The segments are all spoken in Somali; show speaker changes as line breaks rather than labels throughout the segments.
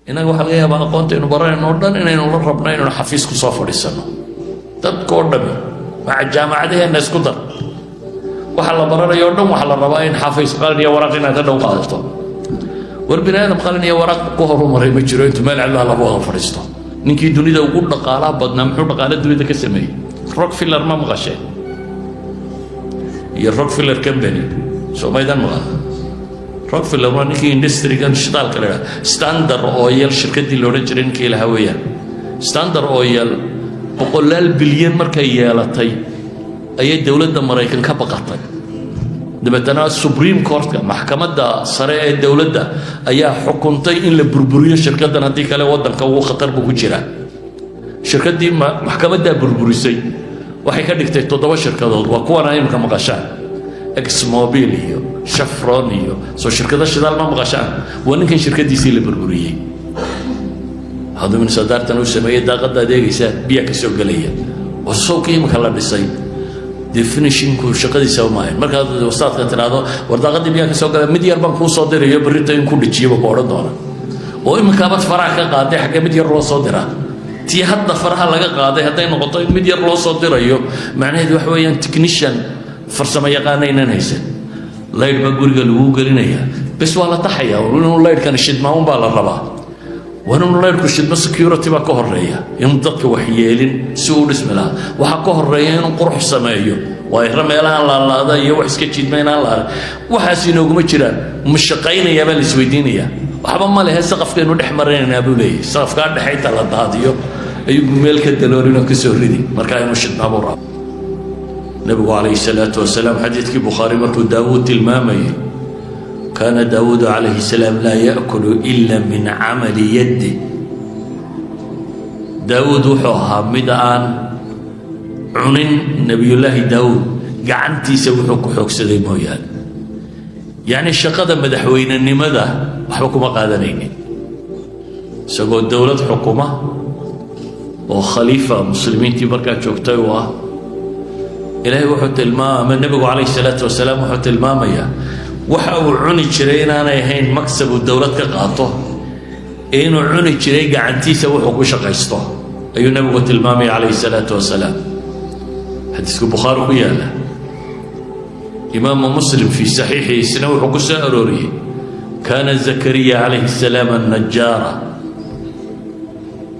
inaga waxa laga yaabaa aqoonta inuu baranayno oo dhan inaynu la rabno inaynu xafiis ku soo fadhiisano dadka oo dhami maca jaamacadaheena isku dar waxa la baranayo oo dhan waxa la rabaa in xafiis qalin iyo waraaq inaad ka dhow qaadato war bini aadam qalin iyo waraaq ku horumaray ma jiro intuu meel cidla lagu wada fadhiisto ninkii dunida ugu dhaqaalaha badnaa muxuu dhaqaale dunida ka sameeyey Rockefeller ma maqashay iyo Rockefeller Company Soomaalida maqal Rockefeller waa ninkii industry-gan shidaalka la yidhaahdo Standard Oil shirkaddii la odhan jiray ninkii lahaa weeyaan Standard Oil boqolaal bilyan markay yeelatay ayay dowladda Maraykan ka baqatay dabeetana Supreme Court-ka maxkamadda sare ee dowladda ayaa xukuntay in la burburiyo shirkaddan haddii kale waddanka ugu khatar buu ku jiraa shirkaddii maxkamaddaa burburisay waxay ka dhigtay 7 shirkadood waa kuwan imika maqashaan ExxonMobil iyo Chevron iyo soo shirkada shidaal ma maqashaan waa ninkan shirkadiisii la burburiyay hadu min sadartan uu sameeyay daaqada adeegaysa biya ka soo galaya oo soo qiimo kala dhisay definition ku shaqadiisa ma ahayn marka wasaadka tiraado war daaqada biya ka soo galay mid yar baan ku soo dirayo barita in ku dhijiyo boqorada doona oo imika baad faraha ka qaaday xagga mid yar loo soo diraa tii hadda faraha laga qaaday haday noqoto in mid yar loo soo dirayo macnaheedu wax weeyaan technician farsamo yaqaanaynan haysan layd ba guriga lagu gelinaya bas waa la taxaya inuu laydkan shidmaan baa la rabaa waanu laydku shidma security ba ka horeeya in dadka wax yeelin si uu dhismi lahaa waxa ka horeeya inuu qurux sameeyo waa rameelaan la laada iyo wax iska jidmayna la waxaas inooguma jiraan ma shaqaynaya bal isweydiinaya waxba ma leh saqafka inuu dhex marayna buu leeyahay saqafka dhaxayta la daadiyo ayuu meel ka daloorino ka soo ridi marka inuu shidma buu rabo نبي عليه الصلاة والسلام حديث البخاري مركو داود المامي كان داود عليه السلام لا يأكل إلا من عمل يده داود وحوها مدان عنين نبي الله داود قعنتي سوي حوك سدي مويان يعني الشقادة مدحوين النمذا وحكم قادنين سقوا الدولة حكومة وخليفة مسلمين تبركات شوكتايوه إلهي وحوت الماء من النبي عليه الصلاة والسلام وحوت الماء ميا وحاو عني جرين أنا يهين مكسب الدولة كقاطه إنه عني جرين قعنتي سوي حقوق شقيسته أي النبي وحوت الماء عليه الصلاة والسلام حديث البخاري ويانا إمام مسلم في صحيحه سنوي حقوق سأروري كان زكريا عليه السلام النجار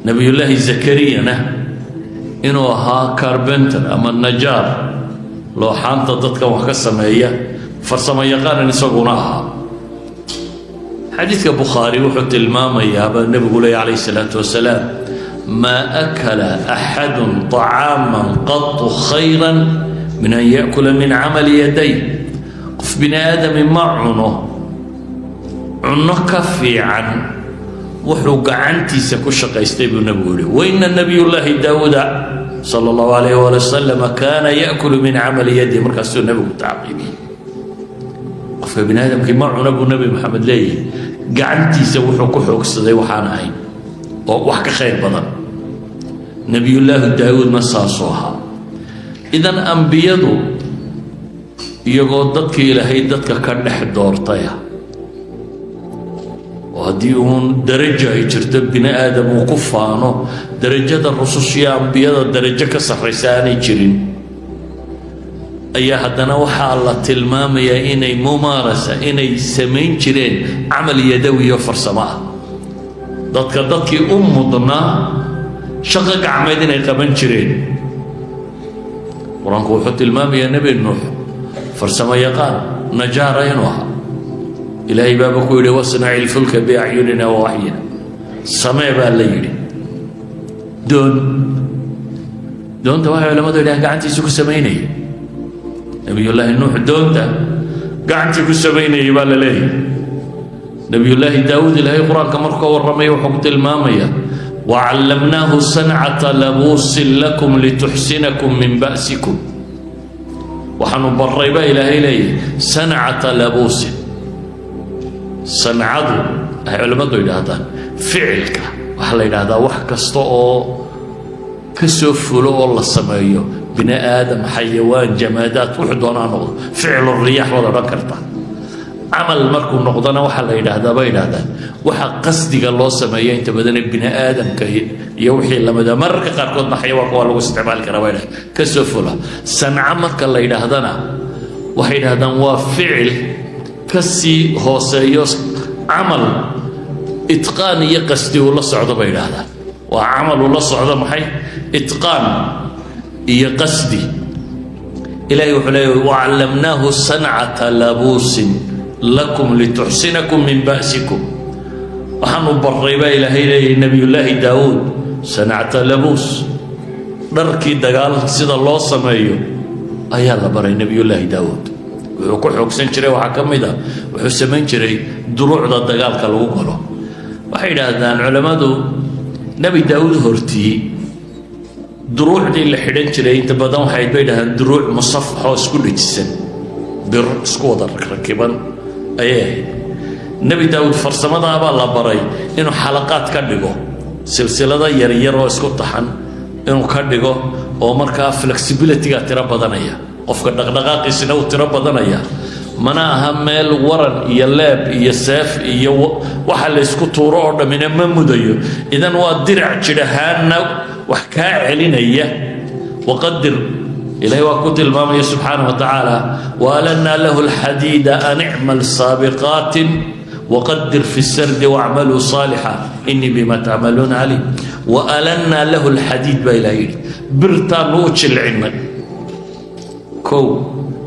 نبي الله زكريا إنه ها كاربنتر أما النجار لو حانت ضدك وحكسمية فرسما يقال نسقوناها حديث البخاري وحط الماما يا النبي عليه الصلاة والسلام ما أكل أحد طعاما قط خيرا من أن يأكل من عمل يديه قف بني آدم ما عنه كفي عن وحوق عنتي سكوشق يستيب النبي وإن النبي الله داود صلى الله عليه وسلم كان يأكل من عمل يده مركز النبي التعقيبين قف بن آدم كما عنب النبي محمد ليه قعنتي سوحوق حوق صدي وحانعين وحك خير بدن نبي الله داود مساسوها إذن أنبيضوا يقودتك إلى هيدتك كنح دورتيها وهدي هون درجة يجرد بني آدم وكفانه درجة الرسوشية أنبياء درجة كسرساني جرين أي حدنا وحال تلمام يا إني ممارسة إني سمين جرين عمل يدوي وفرسماء ضدك أمضنا شقق عمدنا يقبن جرين ورانكو حط المام يا نبي النوح فرسما يقال نجارة ينوها إلهي بابك يقول واصنع الفلك بأعيننا ووحينا سمع بالليل دون تواحي علماء إله قاعد يسوق السميني نبي الله النوح دون ده قاعد يسوق السميني بالليل نبي الله داود إلهي قرآن كمركه والرمي وحقت المامية وعلمناه صنعة لبوس لكم لتحسنكم من بأسكم وحنو بالريبة إلهي لي صنعة لبوس صنعته علماء هذا فعلك وحلا هذا وحكسته كسوف له الله سمايه بني آدم حيوان جمادات وحدونا نقول فعل الرياح ولا ذكرته camal markuu noqdana waxaa la yidhaahdaa bay yidhaahdaan waxa qasdiga loo sameeya inta badan bini aadamka iyo wixii lamida mararka qaarkoodna xayawaanka waa lagu isticmaali karaa bay yidhahdaan ka soo fula sanca marka la yidhaahdana waxay yidhahdaan waa ficil ka sii hooseeyo camal itqaan iyo qasdi uu la socdo bay yidhaahdaan waa camal uu la socdo maxay itqaan iyo qasdi إلهي وحليه وعلمناه صنعة لبوس لكم لتحسنكم من بأسكم وحنو بالريبة إلهي نبي الله داود صنعة لبوس دركي دقال سيد الله سمايو أيها الله بري نبي الله داود وكل حكسين شري وحكم إذا وحسمين شري دروع دا دقال كالو قلو وحين هذا العلماء نبي داود هرتي دروع دي اللي حدين جري انت بدون حيد بينها دروع مصفحة اسكول جسن بر سكودر ركبا ايه نبي داود فرسمة ابا الله براي انه حلقات كدغو سلسلة يرير اسكو طحن انه كدغو او marka flexibility ga tira badanaya qofka dhaqdhaqaaqiisina uu tira badanaya mana aha meel waran iyo leeb iyo seef iyo waxa la isku tuuro oo dhamina ma mudayo idan waa dirac jirahaana وحكا علينا وقدر إلهي وكنت المامي سبحانه وتعالى وألنا له الحديد أن اعمل سابقات وقدر في السرد واعملوا صالحا إني بما تعملون عليم وألنا له الحديد بإلهي برتا نوتش العمل كو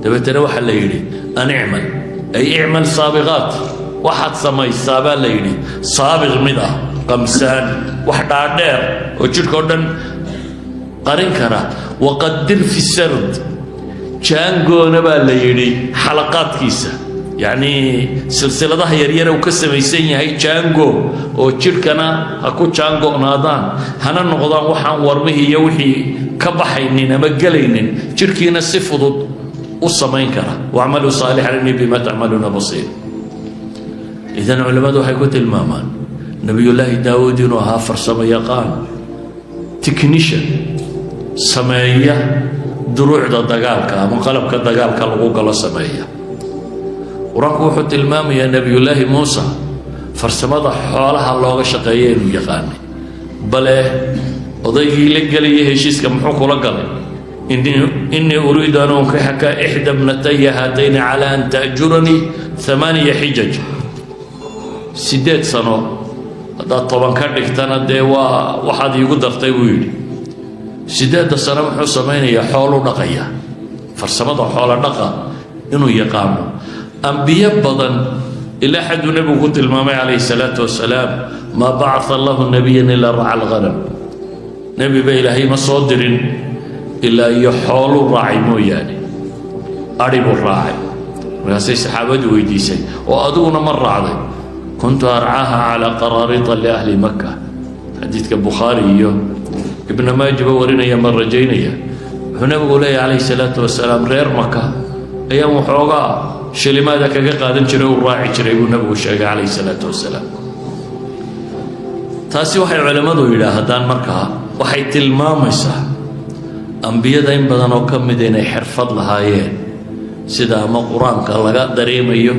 تبتنا وحا ليلي أن اعمل أي اعمل سابقات واحد سمي سابا ليلي سابق مضى قمسان واحد عدير وجدك ودن قرين كرا وقدر في السرد جانجو نبا ليلي حلقات كيسة يعني سلسلة ظهر يريرا وكسم يسيني هاي جانجو وجدكنا هكو جانجو نادان هنا النقضان وحان ورمه يوحي كبحينين مقلينين جدكينا السفضد والصمين كرا واعملوا صالحا إني بما تعملون بصير إذن علماء حيكوت المامان نبي الله داود إنه فرسم يقان تكنيشن سماية دروع دا دقالك منقلب كدقالك لغوك الله سماية ورانكو حط المام يا نبي الله موسى فرسم هذا حولها الله شقيين ويقاني بل وضيقي لك لي هشيس كمحوك لقلي إني أريد أن أنكحك إحدى ابنتي هاتين على أن تأجرني 8 حجج 8 سنة هذا طبعا كان لكتنا دي واحد يقدر طيبويل 8 سنة محو سمين يحولوا نقيا فرسمة حول نقا إنه يقاموا أنبياء بضن إلا حد نبي قلت المامي عليه الصلاة والسلام ما بعث الله نبيا إلا رعى الغنم نبي بإلهي مصادر إلا يحولوا الراعي مو يعني أريب الراعي وياسي صحابة ويديسي وأدونا مرة عظيم كنت أرعاها على قراريط لأهل مكة حديث البخاري ابن ماجه ورينا يا مرة جينيا هنا بقول عليه الصلاة والسلام غير مكة أيام وحوغا شلي ماذا كقادن شري والراعي شري والنبي الشيخ عليه الصلاة والسلام تاسي وحي علماء إلى هدان مكة وحي تلمامسة أنبياء دايم بدنو كم مدينة حرفض لهايين سيدا أما قرآن كاللغا دريميو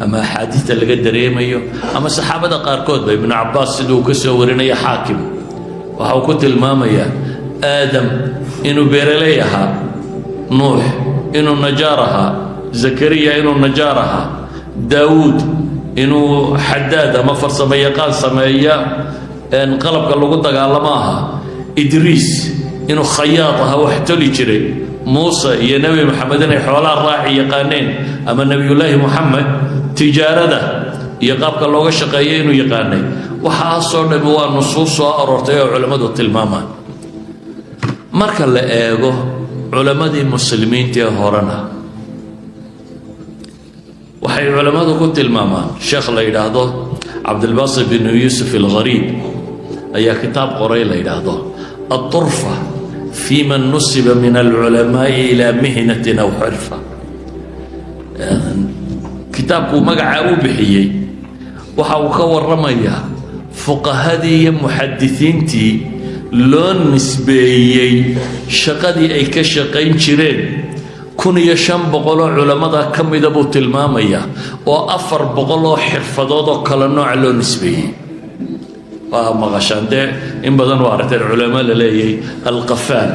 أما حديث اللغا دريميو أما صحابة قاركود ابن عباس سيدو كسو ورينا حاكم وحاو كنت المامية آدم إنو بيرليها نوح إنو نجارها زكريا إنو نجارها داود إنو حداد أما فرصة يقال سمايا انقلب كاللغو دقالماها إدريس إنو خياطها واحتلي جري موسى يا نبي محمد إن حوالها الراعي يقانين أما نبي الله محمد تجارة يقابك الله شقيين ويقانين وحاصل نبوة نصوص وأرورتي علماء التلمامان مركا لأيغو علماء المسلمين تيهورنا وحي علماء كنت التلمامان شيخ الله يدهدو عبد الباسط بن يوسف الغريب أي كتاب قرية يدهدو الطرفة في من نسب من العلماء إلى مهنة أو حرفة كتابك مقعه بحيي وحاوكور رميا فقهدي محدثين تي لون نسبيي شقدي أي كشقين شرين 1500 culamada ka mid ah buu tilmaamayaa oo 400 xirfadood oo kala nooc loo nisbeeyay waa maqashaan dee in badan waa aragteen culamo la leeyahay alqafaal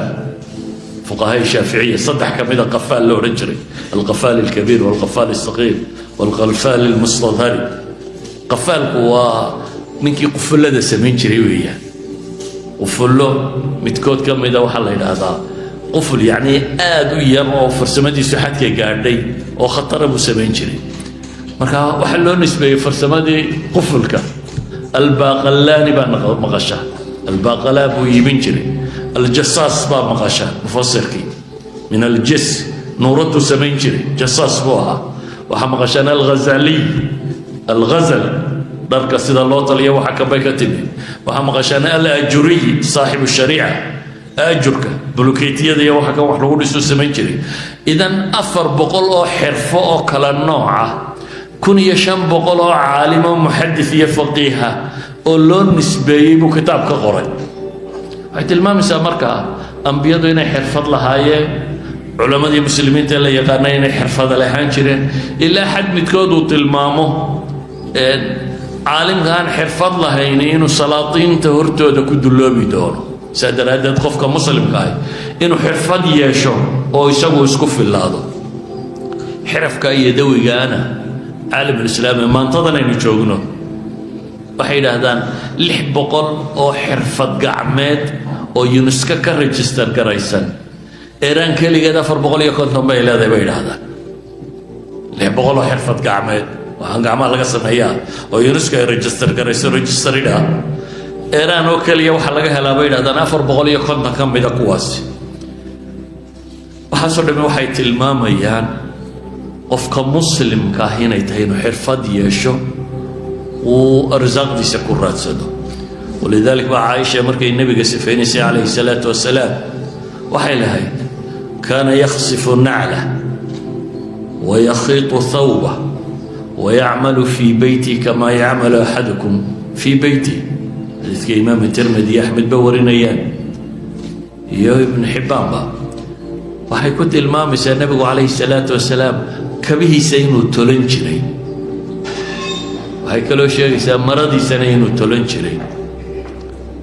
fuqahaa shaaficiyya saddex ka mid ah qafaal loo oran jiray alqafaal alkabiir walqafaal alsaqiir walqafaal almustadhari qafaalku waa ninkii qufulada samayn jiray weeyaan qufullo midkood ka mid ah waxaa la yidhaahdaa quful yacni aad u yar oo farsamadiisu xadka gaadhay oo khatara buu samayn jiray marka waxaa loo nisbeeyey farsamadii qufulka الباقلاني بقى مقشة الباقلا بو يبين جري الجصاص بقى مقشة مفسركي من الجس نورته سمين جري جصاص بوها وحا مقشانا الغزالي الغزل درك سيدا الله طليه وحكا بيكتبه وحا مقشانا الأجري صاحب الشريعة أجرك بلوكيتية دي وحكا وحلقون يسو سمين جري إذن أفر بقول أو حرفة أو كلا نوعة 1500 عالم ومحدث فقيها ولون نسبي بو كتاب كقري هاي المام سامركا انبياء هنا حرفض لهاي علماء المسلمين تلا يقانين حرفض لهان جيرين الا حد متكودو تلمامو عالم كان حرفض لهاينين وسلاطين تهرتودا كدلوبي دون سادر هذا قفك مسلم كاي انه حرفض يشو او يسوي اسكو في اللادو حرف كاي يدوي انا عالم الإسلام ما انتظرنا نجوجنا وحيد هذان 600 أو حرفة قعمات أو يونسكا كريجستر كرايسن إيران كلي كذا 400 يكون ثم إلى ذا بيد هذا 600 حرفة قعمات وهن قعمات لقى سمعيا أو يونسكا ريجستر كرايسن ريجستر إلى إيران وكلي وحلقة هلا بيد هذا 400 يكون كم بيد قواسي وحصل من وحيد المام أيان qofka muslimka ah inay tahay inuu xirfad yeesho uu arsaaqdiisa ku raadsado ولذلك بقى عائشة مركي النبي سفينيسي عليه الصلاة والسلام وحيلها كان يخصف نعله ويخيط ثوبه ويعمل في بيتي كما يعمل أحدكم في بيتي حديث إمام الترمذي أحمد بورين أيام يا ابن حبان بقى وحي كنت المامس النبي عليه الصلاة والسلام كبه سينو تولنجري وحي كلو شيء مرضي سنينو تولنجري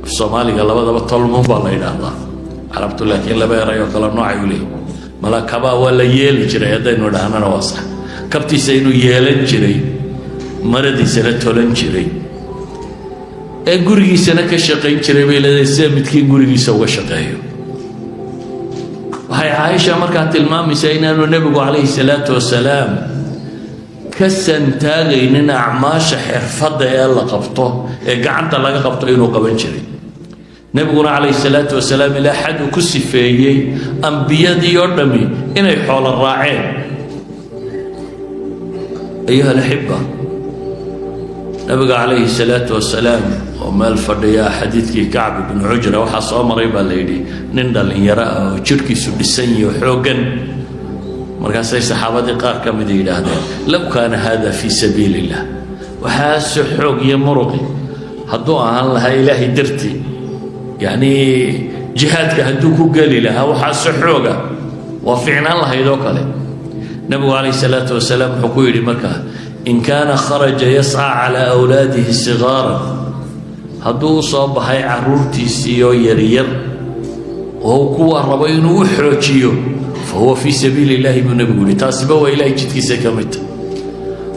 في الصومالي قال لبدا بطلمون بالله إلى الله عرفت لكن لبا يرى كلا نوع يولي ملا كبا ولا ييل جري هذا دهنا واصح كبتي سينو ييلن جري مرضي سنه تولنجري غوري سنه كشقين جري بيلا سمتكين غوري سو شقايو هاي عائشة مركات المام سينا النبي عليه الصلاة والسلام كسن تاغين أعماش حرفض يلا قبطه قعنت لك قبطه إنه قبنشري نبي عليه الصلاة والسلام إلى حد كسفيه أنبياء دي يردمي إنه يحول الراعين أيها الأحبة نبي عليه الصلاة والسلام وما الفردية حديثك كعب بن عجرة وحص عمر يبقى ليدي نندل يراء وشركي سبسني وحوقا مركز صحابة قار كم دي هذا لو كان هذا في سبيل الله وحاس حوق يمرقي هدوها الله إلهي درتي يعني جهادك هدوكو قال لها وحاس حوقا وفعنا الله يدوك عليه نبي عليه الصلاة والسلام حكوي لمكة إن كان خرج يسعى على أولاده صغارا هدو صاب هاي عرورتي سيو يرير وهو كوا ربين وحرجيو فهو في سبيل الله من نبي تاسبه وإلهي جدك سكمت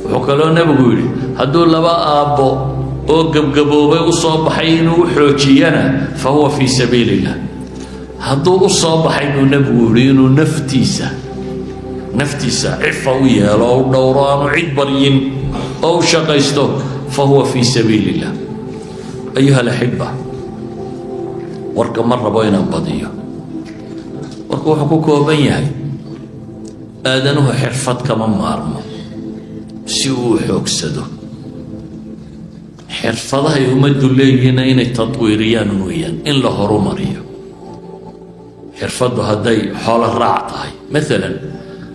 وحكالو نبي هدو لبا أبو أو قبقبوبي وصاب حين وحرجينا فهو في سبيل الله هدو صاب حين نبي نفتيسة عفوية لو دوران عيد برين أو شقيسته فهو في سبيل الله أيها الأحبة ورك مرة بين بضية ورك حقوقه بينها آدنه حرفت كمان مارمو سيو حوكسده حرفضها يمد لينا إن التطويريان ويان إن له رمريه حرفضها هدي حول الرعطة مثلا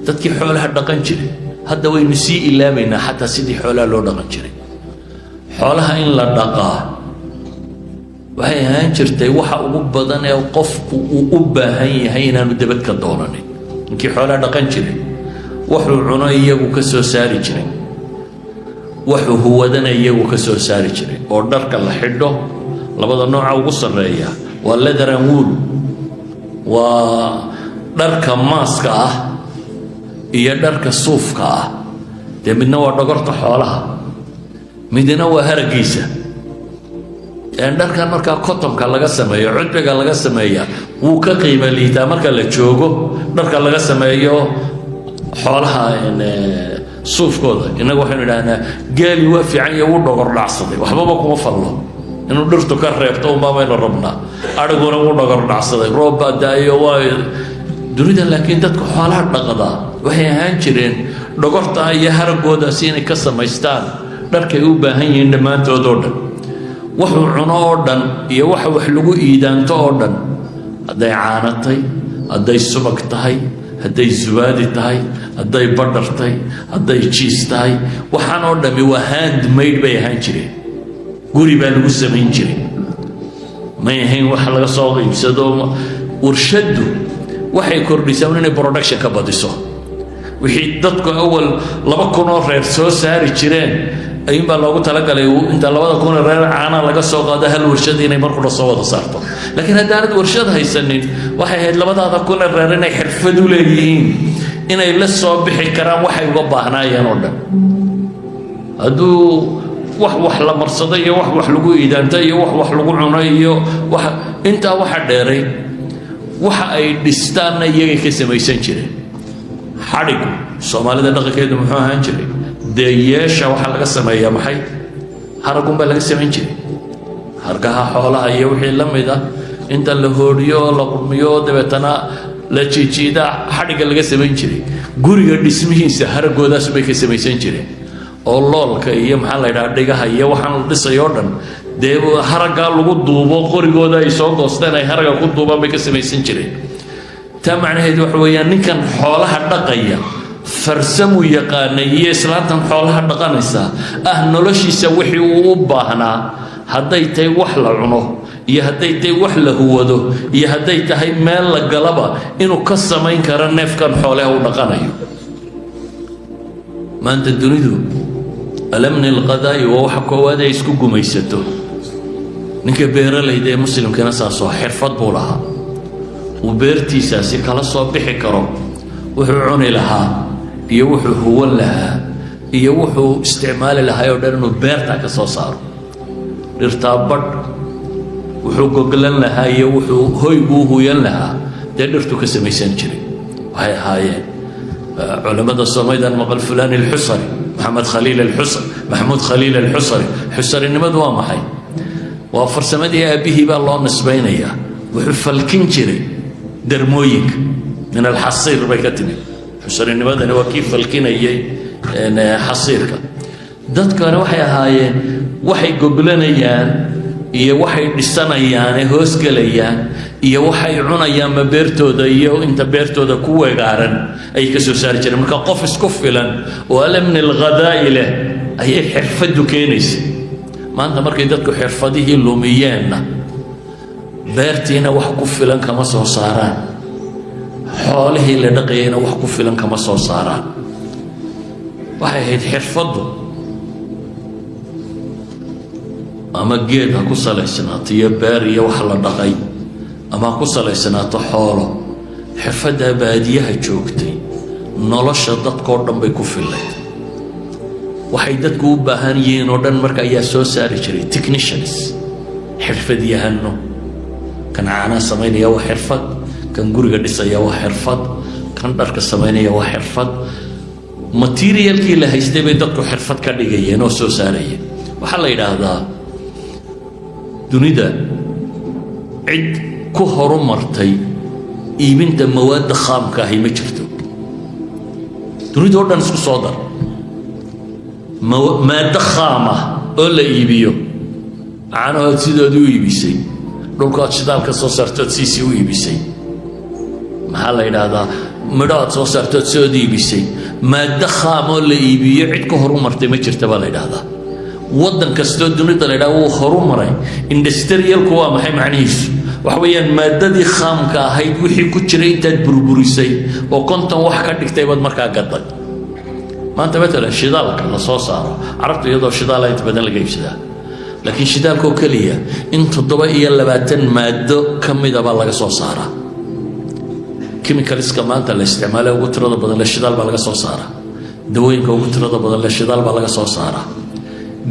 dadkii xoolaha dhaqan jiray hadda waynu sii ilaamayna xataa sidii xoolaha loo dhaqan jiray xoolaha in la dhaqaa waxay ahaan jirtay waxa ugu badan ee qofku uu u baahan yahay inaanu dabad ka doonanin ninkii xoolaa dhaqan jiray wuxuu cuno iyagu ka soo saari jiray, wuxuu huwadana iyagu ka soo saari jiray. oo dharka la xidho labada nooca ugu sarreeya waa leather and wool, waa dharka maaska ah iyo dharka suufka ah. dee midna waa dhogorta xoolaha, midna waa haragiisa. dharkan markaa kotonka laga sameeyo, cudbiga laga sameeya wuu ka qiimo liitaa marka la joogo dharka laga sameeyo xoolaha suufkooda. innagu waxaynu idhahnaa geeli waa fiican iyo wuu dhogor dhacsaday, waxbaba kuma fallo, inuu dhirtu ka reebto unbaa baynu rabnaa. adhiguna wuu dhogor dhacsaday, roob baa daayo. waa dunida laakiin dadka xoolaha dhaqdaa waxay ahaan jireen dhogorta iyo haragoodaasi inay ka samaystaan dharkay u baahan yihiin dhammaantood oo dhan. wuxuu cuno oo dhan iyo waxa wax lagu iidaanto oo dhan, hadday caano tahay, hadday subag tahay, hadday zubaadi tahay, hadday badhar tahay, hadday jiis tahay, waxaan oo dhammi waa handmade bay ahaan jireen. guri baa lagu samayn jiray, may ahayn wax laga soo iibsado. warshaddu waxay kordhisaa inay production ka badiso. wixii dadku awal 2,000 oo reer soo saari jireen ayuunbaa loogu talagalay inta 2,000 reer caana laga soo qaado hal warshad inay markula soo wada saarto. laakiin haddaanad warshad haysanin, waxay ahayd 2,000 reer inay xirfad u leeyihiin inay la soo bixi karaan waxay uga baahnaayeen oo dhan. hadduu wax la marsado iyo wax lagu iidaanta iyo wax lagu cuno iyo intaa waxa dheeray waxa ay dhistaanna iyagay ka samaysan jireen. xadhigu soomaalida dhaqankeedu muxuu ahaan jiray? dee yeesha waxaa laga sameeyaa maxay? haragunbaa laga samayn jiray. hargaha xoolaha iyo wixii la mid ah inta la hoodhiyo oo la qurmiyo dabeetana la jiijiida xadhigga laga samayn jiray. guriga dhismihiisa haragoodaas bay ka samaysan jireen. oo loolka iyo maxaa la yidhaha dhigaha iyo waxaan la dhisayoo dhan dee haraggaa lagu duubo qorigooda ay soo goosteen ay haragga ku duubaan bay ka samaysan jireen. taa macnaheedu waxa weeyaan ninkan xoolaha dhaqaya farsamuu yaqaanay iyo islaantan xoolaha dhaqanaysa noloshiisa wixii uu u baahnaa, hadday tahay wax la cuno iyo hadday tahay wax la huwado iyo hadday tahay meel la galaba inuu ka samayn karo neefkan xoolaha uu dhaqanayo. maanta dunidu alamni alqadaa'i waa waxa koowaad ay isku gumaysato. ninka beeralayda ee muslimkana saasoo xirfad buu lahaa, uu beertiisaasi kala soo bixi karo wuxuu cuni lahaa iyo wuxuu huwan lahaa iyo wuxuu isticmaali lahaa oo dhan inuu beerta ka soo saaro. dhirtaa badh wuxuu goglan lahaa iyo wuxuu hoyguu huyan lahaa dee dhirtu ka samaysan jiray. waxay ahaayeen culamada Soomaalidan maqal fulaan al-Xusari, maxamed khaliil al-Xusari, maxamuud khaliil al-Xusari. xusarinimadu waa maxay? waa farsamadii aabbihii baa loo nisbaynayaa. wuxuu falkin jiray darmooyinka min alxasiir bay ka timid. xusarinimadani waa kii falkinayay xasiirka. dadkana waxay ahaayeen waxay goglanayaan iyo waxay dhisanayaan hoos gelayaan iyo waxay cunayaan ma beertooda iyo inta beertooda ku weegaaran ay ka soo saari jireen. marka qof isku filan oo alamni alghadaa'i leh ayay xirfadu keenaysa. maanta markay dadku xirfadihii lumiyeenna beertiina wax ku filan kama soo saaraan, xoolihii la dhaqayayna wax ku filan kama soo saaraan. waxay ahayd xirfaddu ama geed ha ku salaysanaato iyo beer iyo wax la dhaqay, ama ha ku salaysanaato xoolo. xirfaddaa baadiyaha joogtay nolosha dadkoo dhan bay ku fillayd. waxay dadku u baahan yihiin oo dhan marka ayaa soo saari jiray technicians, xirfadyahano. kan caanaha samaynaya waa xirfad, kan guriga dhisaya waa xirfad, kan dharka samaynaya waa xirfad. materialkii la haystay bay dadku xirfad ka dhigayeen oo soo saarayeen. waxaa la yidhaahdaa dunida cid ku horumartay iibinta mawaadda khaamka ahi ma jirto. dunida oo dhan isku soo dar maaddo khaam ah oo la iibiyo. caanahood sidood u iibisay, dhulkaad shidaalka soo saartood siisii u iibisay. maxaa la yidhaahdaa midho aad soo saartood sood iibisay. maaddo khaam oo la iibiyo cid ka horumartay ma jirta baa la yidhaahdaa. waddan kastoo dunida la yidhaha wuu horumaray. industrialku waa maxay macnihiisu? وحويا مادة خام كهيد وحي كتشري تدبربريسي وكنت وحكا تكتبت مركا قدك ما أنت مثلا الشدال كلا صار عرفت يضع الشدال يتبدل لك شدال لكن شدال كوكلية أنت الضبائية اللي باتن مادة كم إذا بالله صار كيميكاليس كمان تلا استعماله وترى بدل الشدال بالله صار دوين كوترى بدل الشدال بالله صار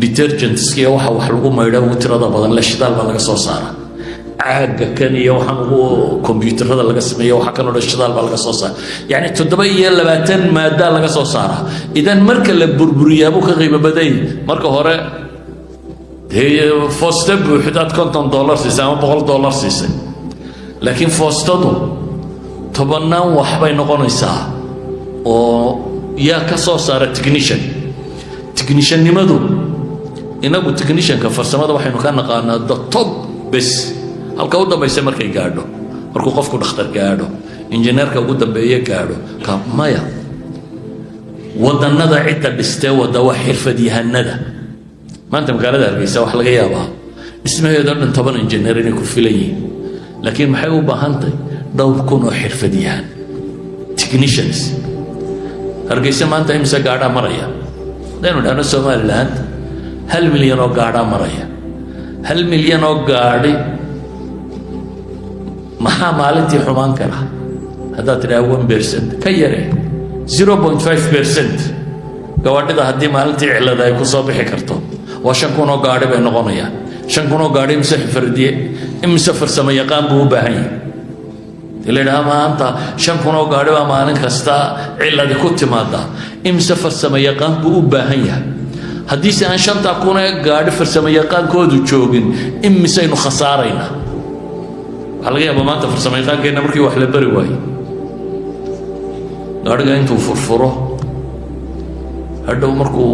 detergents كي waxa wax lagu maydho uu tirada badan la shidaal baa laga soo saaraa caaga kan iyo waxan uu kombiyuutarada laga sameeyo waxa kan oo shidaal baa laga soo saaraa yani 27 maada laga soo saaraa idan marka la burburiyaa buu ka qiimo baday marka hore foosta buuxdaad $50 siisay ama $100 siisay laakiin foostadu tobanaan wax bay noqonaysaa oo yaa ka soo saara technician nimadu inagu technician ka farsamada waxaynu ka naqaanaa the top bes halka u dambeysay markay gaadho markuu qofku dhakhtar gaadho injineerka ugu dambeeya gaadho ka maya wadanada cidda dhistay wada wax xirfadyahanada maanta magaalada Hargeysa wax laga yaabaa dhismaheedu dhan 10 injineer inay ku filan yihiin laakiin maxay u baahan tahay dhowr kun oo xirfadyahan technicians Hargeysa maanta imisa gaadha maraya daynu dhana Somaliland 1 milyan oo gaadha maraya 1 milyan oo gaadhi maxaa maalintii xumaan kara hadda tiraa 1% ka yare 0.5% gawadhida haddii maalintii cilada ay ku soo bixi karto waa 5,000 oo gaadhi bay noqonayaan 5,000 oo gaadhi mise fardiye imisa farsamo yaqaan buu u baahan yahay ilaa maanta 5,000 oo gaadhi baa maalin kasta cilada ku timaada imisa farsamo yaqaan buu u baahan yahay haddii aan 5,000 ee gaadhi farsamo yaqaankoodu joogin imisaynu khasaarayna waxa laga yaabaa maanta farsamo yaqaankeena markii wax la bari waayo gaadhiga intuu furfuro hadhow markuu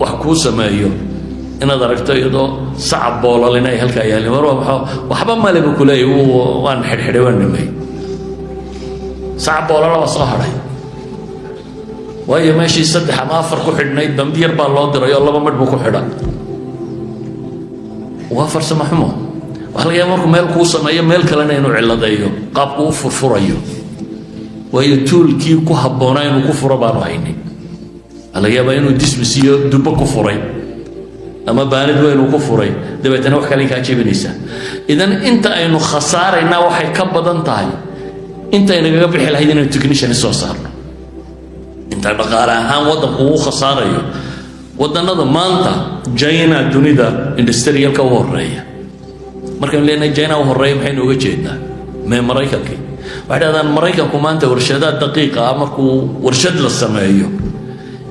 wax kuu sameeyo inaad aragto iyadoo sacab boolal inay halkaa yaalin waxba male buu ku leeyahay waan xidhxidhay waan dhamay sacab boolal waa soo hadhay waayo meeshii 3 ama 4 ku xidhnayd dambi yar baa loo diray oo 2 midh buu ku xidhan waa farsamo xumo waxa laga yaabaa markuu meel kuu sameeyo meel kalena inuu ciladeeyo qaabku u furfurayo waayo tuulkii ku habboonaa inuu ku furo baanu haynin laga yaabaa inuu dismisiyo dubbo ku furay ama baanid weyn uu ku furay dabeetana wax kale ka jebinaysa idan inta aynu khasaarayna waxay ka badan tahay inta aynaga bixi lahayd inay technician soo saarno inta dhaqaale ahaan wadanku uu khasaarayo wadanada maanta China dunida industrialka u horeeya markaan leenahay China u horeeya maxaynu uga jeednaa ma Mareykanka waxaan Mareykanku maanta warshadaha daqiiqa markuu warshad la sameeyo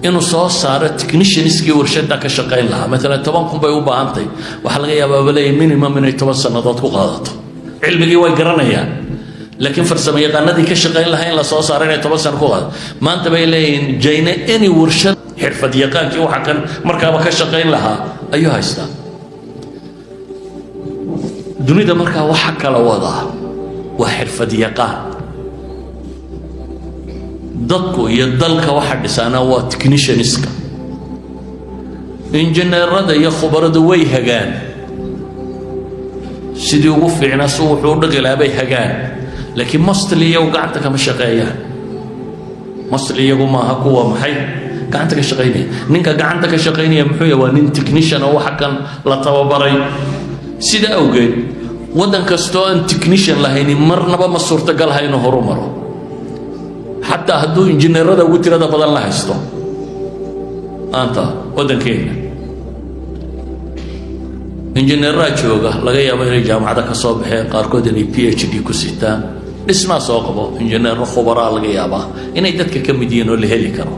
inuu soo saaro technicianskii warshada ka shaqeyn lahaa mesela 10,000 bay u baahantay waxa laga yaabaa balay minimum inay 10 sanadood ku qaadato cilmigii way garanayaan laakiin farsamo yaqaanadii ka shaqeyn lahaa in la soo saaro inay 10 sano ku qaadato maanta bay leeyihiin China any warshad xirfad yaqaankii waxa kan markaaba ka shaqeyn lahaa ayuu haystaa dunida markaa waxa kala wada waa xirfad yaqaan dadku iyo dalka waxa dhisana waa technicianska injineerada iyo khubarada way hagaan sidii ugu fiicnaa soo wuxuu dhaqalaabay hagaan laakiin mostly iyagu gacanta kama shaqeeyaan mostly iyagu maaha kuwa maxay gacanta ka shaqeynaya ninka gacanta ka shaqeynaya muxuu yahay waa nin technician oo waxa kan la tababaray sida awgeed wadan kastoo aan technician lahayn marnaba ma suurtagal ha inuu horumaro حتى هدو إنجنيرada ugu tirada badan la haysto anta wadankeena injineerada jooga laga yaabo inay jaamacada ka soo baxeen qaarkood inay PhD ku sitaan dhisma soo qabo injineer khubara laga yaaba inay dadka ka mid yihiin oo la heli karo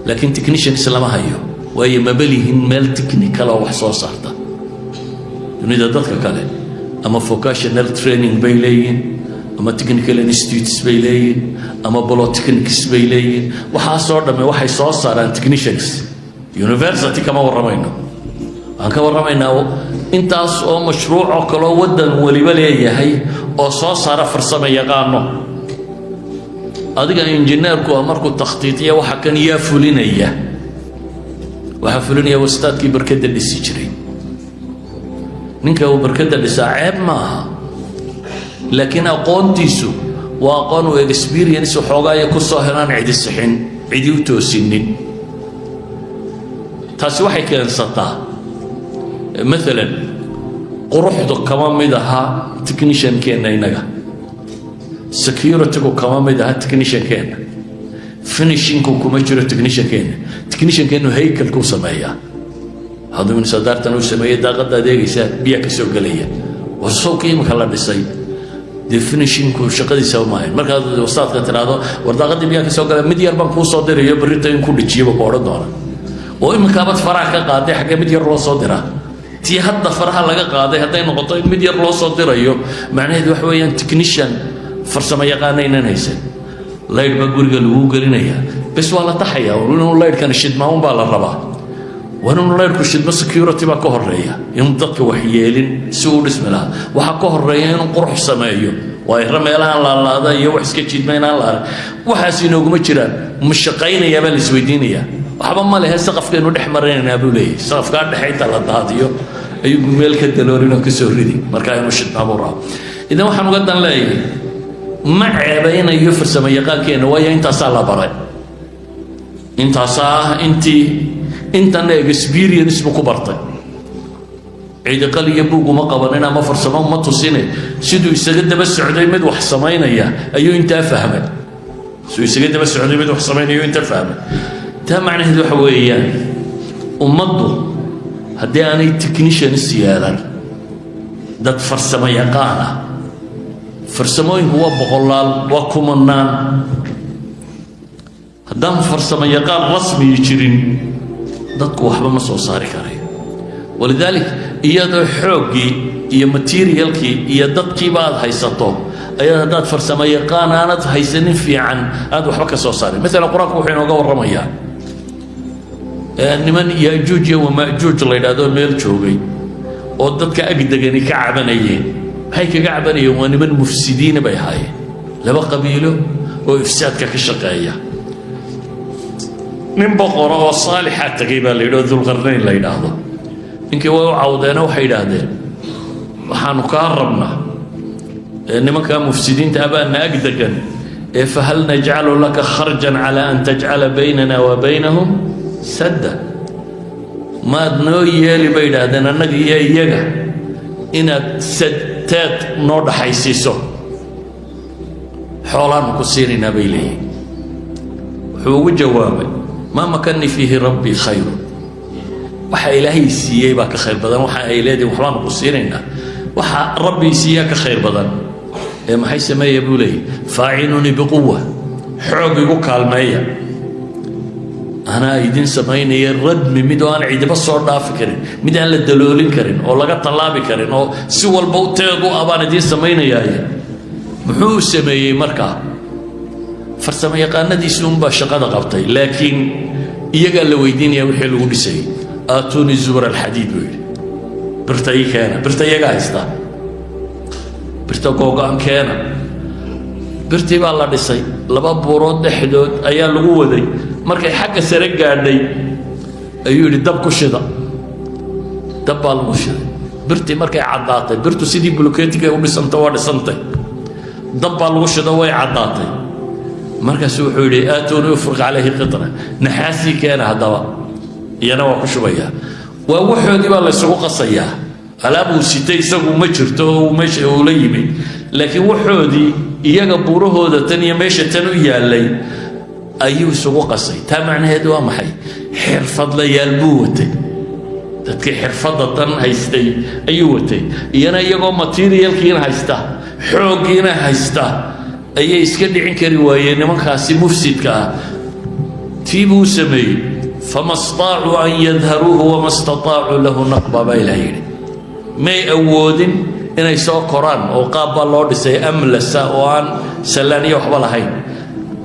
laakiin technicians lama hayo way ma balihin meel technical oo wax soo saarta dunida dadka kale ama vocational training bay leeyihiin ama technical institutes bay leeyihiin ama polytechnics bay leeyihiin waxa soo dhamay waxay soo saaraan technicians university kama waramayno aan ka waramaynaa intaas oo mashruuc oo kale wadan waliba leeyahay oo soo saara farsamo yaqaano adiga injineerku markuu takhtiitiyo waxa kan yaa fulinaya waxa fulinaya wastaadkii barkada dhisi jiray ninka uu barkada dhisaa ceeb maaha laakiin aqoontiisu waa aqoon uu experience waxoogaa ku soo helaan cidi sixin cidi u toosinin taasi waxay keensataa maalan quruxdu kama mid aha technician-keena inaga security-gu kama mid aha technician-keena finishing-ku kuma jiro technician-keenu haykalku sameeyaa hadduu min sadaartan uu sameeyay daaqada adeegaysa biyaa ka soo galaya wasooq imka la dhisay finishing-ku shaqadiisa ma ahayn markaad wasaadka tiraahdo war daaqadii biyaa ka soo galay mid yar baan kuu soo dirayo berrito in ku dhijiyo ku odhan doona oo imka abad faraha ka qaaday xagga mid yar loo soo diraa tii hadda faraha laga qaaday hadday noqoto in mid yar loo soo dirayo macnaheedu waxa weeyaan technician farsamo yaqaan inaan haysan layd ba guriga lagu gelinaya bas waa la taxaya inuu laydkan shidmaan baa la rabaa وأنا لا يركض شد بس security ما كهرية يوم ضدك وحيالين سووا اسم لها وحكهريين قرح سمايو ويرمى لها الله هذا يوحس كتشيد ما ينال وحاسين وقوم تشران مش شقين يا بل سويدينية وحبا ما لها سقف كانوا نحمرين أبو لي سقف كان حيت على الضهاتيو أيوب ميل كدلورين وكسوريدي مركاين وشد عبورها إذا وحنا قدنا لا مع بين يفر سمايا قال كأنه ويا أنت صار برا أنت صار أنت experience بكبرتك عيد قال يبوق ما قبلنا ما فرسمان ما تصينه سيدو يستجد بس عدي مد وحصمين إياه أيو أنت فهمت سو يستجد بس عدي مد وحصمين أيو أنت فهمت ده معنى هذا حويان ومضوا هدي أنا تكنيشن السيارة ده فرسما يقانا فرسمين هو بغلال وكمنان هدام فرسما يقان رسمي يجرين dadku waxba ma soo saari karayo walidalik iyadoo xoogii iyo materialkii iyo dadkii baad haysato ayaa dad farsamo yaqaan aanad haysanin fiican aad waxba ka soo saaray mesela quraanku wuxuu inooga warramayaa niman yaajuuj iyo maajuuj la yiraahdo meel joogay oo dadka agdegani ka cabanayeen waxay kaga cabanayeen waa niman mufsidiin bay haayeen laba qabiilo oo ifsaadka ka shaqeeya من بقرة وصالحة تجيبها ليلو ذو القرنين لا ينهضه إنك وعودنا وحيدادين وحنكرمنا إنما كان مفسدين تابعنا أقدقا فهل نجعل لك خرجا على أن تجعل بيننا وبينهم سدا ما نوي لي بيدادنا نجي يجا إن سدات نور حيسيسو حولان كسيرنا بيلي هو جوابه ما مكنني فيه ربي خير وحا إلهي سيئي خير بدن وحا إلهي وحلان قصيرنا وحا ربي سيئك خير بدن ما حي سمايا يقولي فاعينوني بقوة حوقي وكالمية أنا يدين سمايني يرد من مدوان عيد بس صور دافي كرين مدوان للدلولين كرين أو لغا طلابي كرين أو سوى البوتيغو أبان يدين سمايني ياي محو سمايا مركا farsamo yaqaanadiisu un baa shaqada qabtay laakiin iyaga la weydiinaya wixii lagu dhisay aatuni zubur alxadiid buu yidhi birta ii keena birta iyaga haysta birta googo-an keena birtii baa la dhisay laba buurood dhexdood ayaa lagu waday markay xagga sare gaadhay ayuu yidhi dab ku shida dab baa lagu shiday birtii markay caddaatay birtu sidii bulkeetiga u dhisantay waa dhisantay dab baa lagu shida way caddaatay markaas wuxuu yidhi aatuni ufriq calayhi qitra naxaasii keena haddaba iyana waa ku shubayaa waa waxoodii baa la isugu qasayaa alaabuu sitay isagu ma jirto oo meesha uu la yimid laakiin waxoodii iyaga buurahooda tan iyo meesha tan u yaallay ayuu isugu qasay taa macnaheedu waa maxay xirfadlayaal buu watay dadkii xirfadda tan haystay ayuu watay iyana iyagoo materialkiina haysta xooggiina haysta ayay iska dhicin kari waayeen nimankaasi mufsidka ah tiibuu sameeyey fama staacuu an yadharuuhu wama stataacuu lahu naqba baa ilaah yidhi may awoodin inay soo koraan oo qaab baa loo dhisay amlasa oo aan sallaaniya waxba lahayn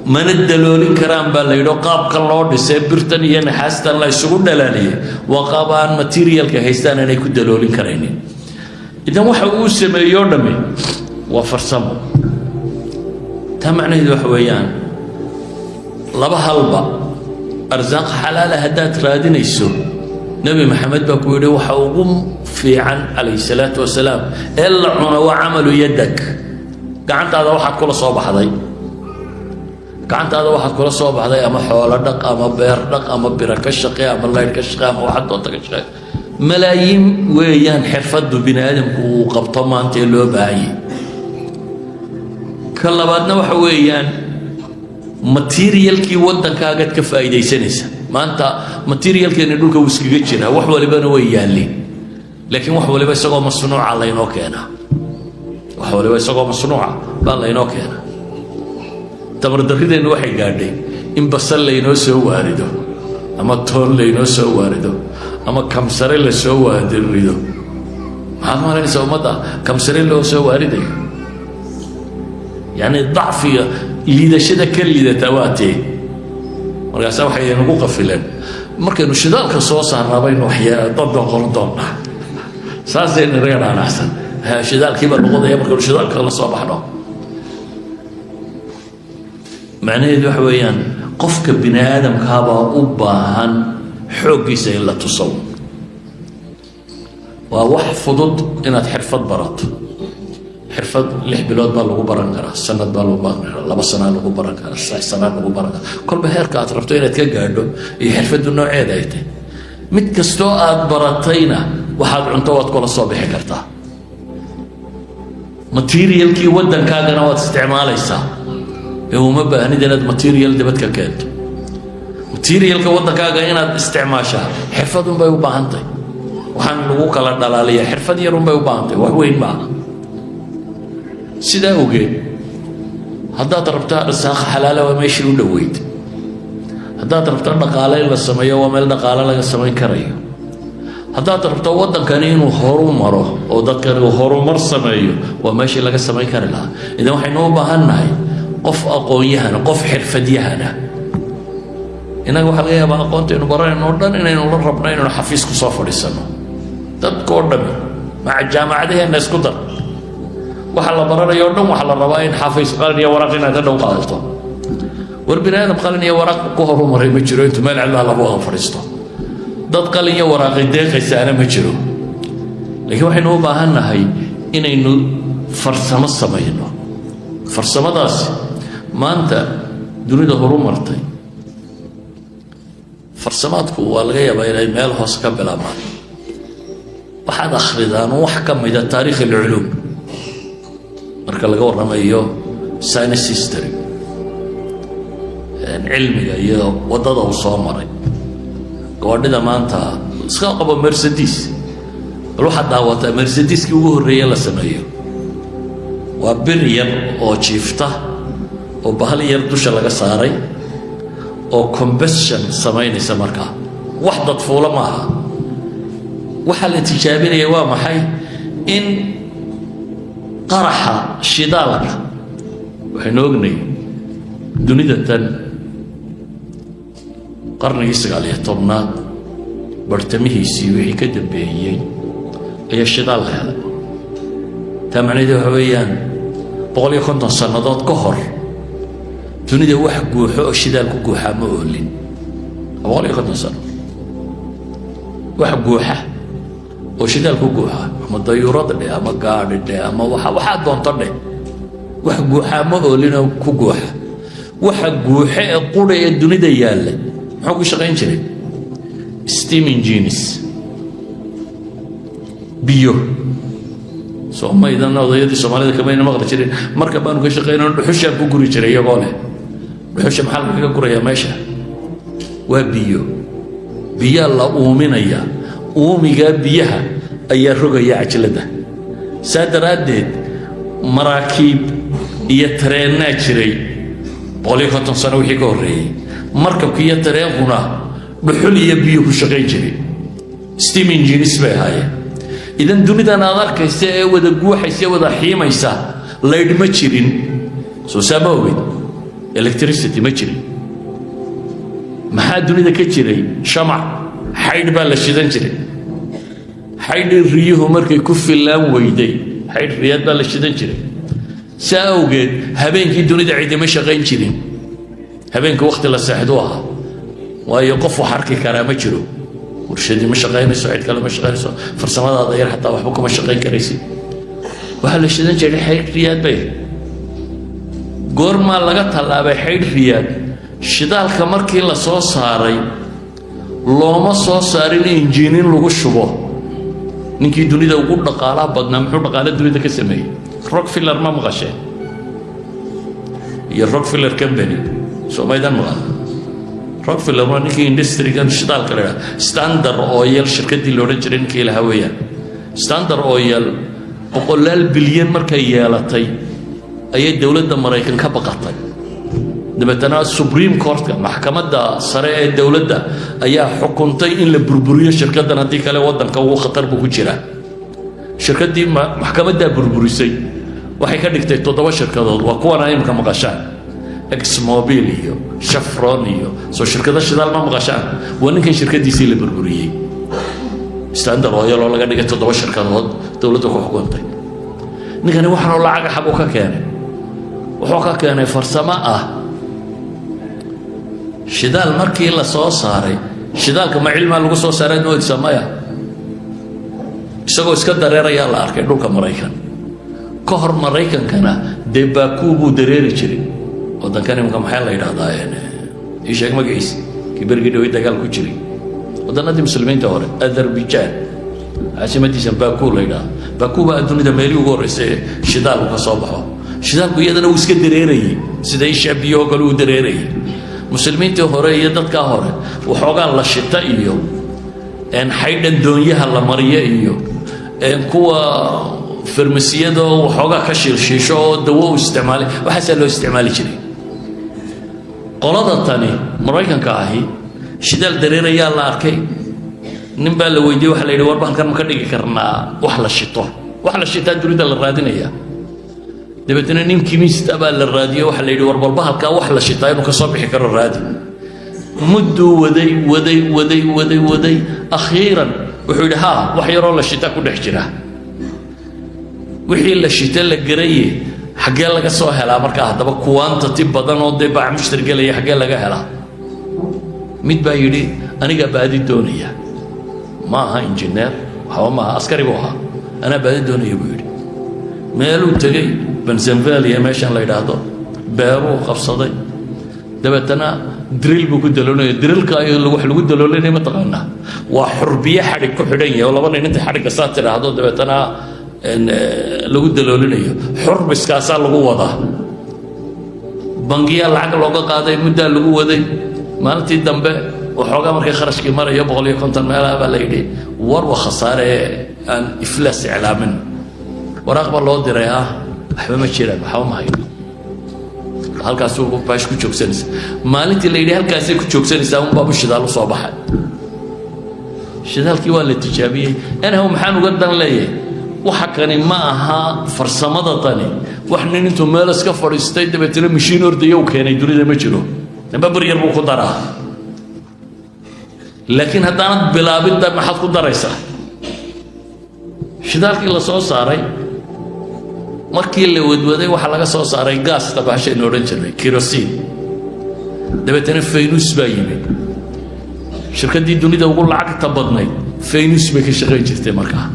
mana daloolin karaan baa la yidhi qaabkan loo dhisay birtan iyo naxaastan la isugu dhalaaliyey waa qaab aan materialka haystaan inay ku daloolin karaynin idan waxa uu sameeyo dhammi waa farsamo معنى ذو حويان لبا هلبا أرزاق حلالة هدات رادين يسو نبي محمد بكويري وحوقم في عن عليه الصلاة والسلام إلا عنا وعمل يدك قعنت هذا واحد كل صوب حضي قعنت هذا واحد كل صوب حضي أما حول دق أما بير دق أما بيرك الشقي أما الله الشقي أما واحد طوطك الشقي ملايين ويان حرفت بني آدم وقبطما أنت اللي باعي كلا بعدنا وحويان ماتيريال كي ودن كاجت كفايدة سنسة ما أنت ماتيريال كي ندوك وسكجتشنا وحول بنا ويان لي لكن وحول بس سقوا مصنوع على ينوك هنا وحول بس سقوا مصنوع بالله ينوك هنا تمر الدقيقة إنه واحد قاعدين إن بصل لي نوسه وارده أما طول لي نوسه وارده أما كم سر اللي سوى هذا الريدو ما لنا سوى متى كم سر اللي سوى وارده يعني الضعف اللي ده شده كل اللي ده تواتي مرة سوى حي نقول قفلان مركز الشدال كصوص الرابين وحياة ضد قرطان ساسين رجع على أحسن ها شدال كبر بقضي مركز الشدال كلا صباحنا معناه ده حويان قفك بني آدم كابا أباهن حوجي زي لا تصور وواح فضد إن حرفت برات حرفت لح بلاد بالو برانكرا سنة بالو برانكرا لا بس سنة لو برانكرا سنة لو برانكرا كل بهير كاترفتو إن تكجعدو يحرفت النوع عاديته متكستو براتينا وحد عنتوات كل الصباح كرتا ماتيريال كي ودن كاجنا واستعمال يسا هو ما بقى ندنا ماتيريال دبتك كانت ماتيريالka wadankaaga inaad isticmaashaa xirfad un bay u baahantay waxaan lagu kala dhalaaliyaa xirfad yar un bay u baahantay wax weyn ma aha sidaa ogeed haddaad rabtaa arsaaq xalaala waa meeshii u dhoweyd haddaad rabtaa dhaqaale in la sameeyo waa meel dhaqaale laga samayn karayo haddaad rabtaa wadankani inuu horu maro oo dadkani uu horumar sameeyo waa meeshii laga samayn kari lahaa idan waxaynu u baahannahay qof aqoon-yahana qof xirfadyahana inaga waxa laga yaabaa aqoonteenu baranayno oo dhan inaynu la rabno inaynu xafiis ku soo fadhiisano dadkoo dhan maca jaamacadaheena isku dar waxa la baranayo dhan waxa la rabaa in xafiis qalin iyo waraaq inaad dhow qaadato war bini aadam qalin iyo waraaq ku horumaray ma jiro intuu meel cilla labo aan fadhiisto dad qalin iyo waraaq deeqaysaana ma jiro laakiin waxaynu u baahannahay inaynu farsamo samayno farsamadaas maanta dunida horumartay فرسماتكو والغيبة إلى ميل هوس كبلا مان واحد أخردان وحكم إذا تاريخ العلوم مركا لقور رميو ساينس هيستوري علمي يا وضد وصامري قواعد ما أنت سقاق مرسيدس روح دعوة مرسيدس كي هو الريال سميه وبريم أو شيفته وبهالي يردوش لقى صاري oo combustion samaynaysa markaa wax dad fuula maaha waxa la tijaabinaya waa maxay in qaraxa shidaalka waxaynu ognay dunida tan qarnigii 19aad bartamihiisii wixii ka dambeeyay ayaa shidaal la helay tamanidu waxa weeyaan 150 sannadood ka hor dunida wax guuxo oo shidaal ku guuxa ma oolin awal ay sano wax guuxa oo shidaal ku guuxa ama dayuurad ama gaadhi ama waxa doonto wax guuxa ma oolin oo ku guuxa waxa guuxa ee qura ee dunida yaalla muxuu ku shaqayn jiray steam engines biyo Soomaalida odayadii Soomaalida kama inama maqli jirin marka baanu ka shaqeynaa dhuxusha ku guri jiray iyagoo leh dhuxusha maxaa laga guraya meesha waa biyo la uuminaya uumiga biyaha ayaa rogaya cajalada saadaradeed maraakiib iyo tareenna jiray 150 sano wixii ka horeeyay markabkii iyo tareenkuna dhuxul iyo biyo ku shaqeyn jiray steam engines bay ahaayeen idan dunida aad arkaysa ee wada guuxaysa wada xiimaysa leyd ma jirin soo saabawid electricity ma jirin maxaa dunida ka jiray shamac xayd baa la shidan jiray xayd riyuhu markay ku filaan weyday xayd riyad baa la shidan jiray saawgeed habeenkii dunida ciidama shaqayn jirin habeenka waqti la seexdo aha waayo qof wax arki kara ma jiro warshadii ma shaqaynayso cid kale ma shaqaynayso farsamadaada yar xataa waxba kuma shaqayn karaysid waxaa la shidan jiray xaydh riyaad bay goormaa laga tallaabay xaydh riyaad shidaalka markii la soo saaray looma soo saarin injiinin lagu shubo ninkii dunida ugu dhaqaalaha badnaa muxuu dhaqaale dunida ka sameeyey Rockefeller ma maqasheen iyo Rockefeller Company Soomaalida ma Rockefeller waa ninkii industrigan shidaalka la Standard Oil shirkadii loo jiray ninkii lahaa weeyaan Standard Oil boqolaal bilyan markay yeelatay ayay dawladda Mareykan ka baqatay dabeetana Supreme Court maxkamadda sare ee dawladda ayaa xukuntay in la burburiyo shirkaddan haddii kale waddanka ugu khatar buu ku jiraa shirkaddii maxkamadda burburisay waxay ka dhigtay 7 shirkadood waa kuwan imka maqashaan ExxonMobil iyo Chevron iyo soo shirkada shidaal ma maqashaan waa ninkan shirkadiisii la burburiyay Standard Oil oo laga dhigay 7 shirkadood dawladdu ku xukuntay ninkani waxaan lacag xaq u ka keenay wuxuu ka keenay farsamo ah shidaal markii la soo saaray shidaalka ma cilma lagu soo saaray noo samaya isagoo iska dareeraya la arkay dhulka Mareykan ka hor Mareykankana dee Baku buu dareeri jiray waddankan imka maxay la yiraahdaa ee sheeg magaciis kibergii dhaway dagaal ku jiray waddanadii muslimiinta hore Azerbaijan caasimadiisa Baku la yiraahdo Baku baa dunida meelii ugu horeysay shidaalku ka soo baxo shidaalku iyadana uu iska dareerayay sida Shabiyo kale uu dareerayay muslimiinta hore iyo dadka hore waxoogaa la shita iyo xaydhan doonyaha la mariyo iyo kuwa farmasiyada waxoogaa ka shiisho oo dawo u isticmaalay waxaas loo isticmaali jiray qolada tani Mareykanka ahi shidaal dareeraya la arkay nin baa la weydiiyay waxa la yiri war baan ka dhigi karnaa wax la shito dunida la raadinaya dabeetana nin kimista baa la raadiyo waxa la yiri war balba halka wax la shito inuu ka soo bixi karo raadi muddo waday akhiran wuxuu yiri ha wax yar oo la shito ku dhex jira wixii la shito la gareeyay xagee laga soo helaa marka hadaba quantity badan oo baac mushtari galay xagee laga helaa mid baa yiri aniga baadi doonaya ma aha engineer waxa ma askari buu ahaa ana baadi doonaya buu yiri meeluu tagay Pennsylvania meeshan la yiraahdo beeru qabsaday dabeetana drill buu ku daloonay drillka ay wax lagu daloolay ma taqaana waa xurbiye xarig ku xidhan yahay laba nin inta xariga saar tiraahdo dabeetana lagu daloolinayo xurbiskaas lagu wadaa bangiya lacag looga qaaday muddo lagu waday maalintii dambe waxoogaa markay kharashkii marayo 150 meelaha baa la yidhi war wa khasaare aan iflaas iclaamin waraaq baa loo diray waxba ma jiraan waxba ma hayo halkaas uu baash ku joogsanaysa maalintii la yidhi halkaas ku joogsanaysa un baa shidaal soo baxay shidaalkii waa la tijaabiyay ana maxaan uga dan leeyahay waxa kani ma aha farsamada tani wax nin intuu meel iska fadhiistay dabeetana mishiin ordayo uu keenay dunida ma jiro namba baryar buu ku daraa laakiin haddana bilaabida maxaad ku daraysaa shidaalkii la soo saaray markii la wadwaday waxa laga soo saaray gaas tabaashay nooran jiray kerosene dabeetana faynus baa yimid shirkadii dunida ugu lacagta badnayd faynus bay ka shaqayn jirtay markaa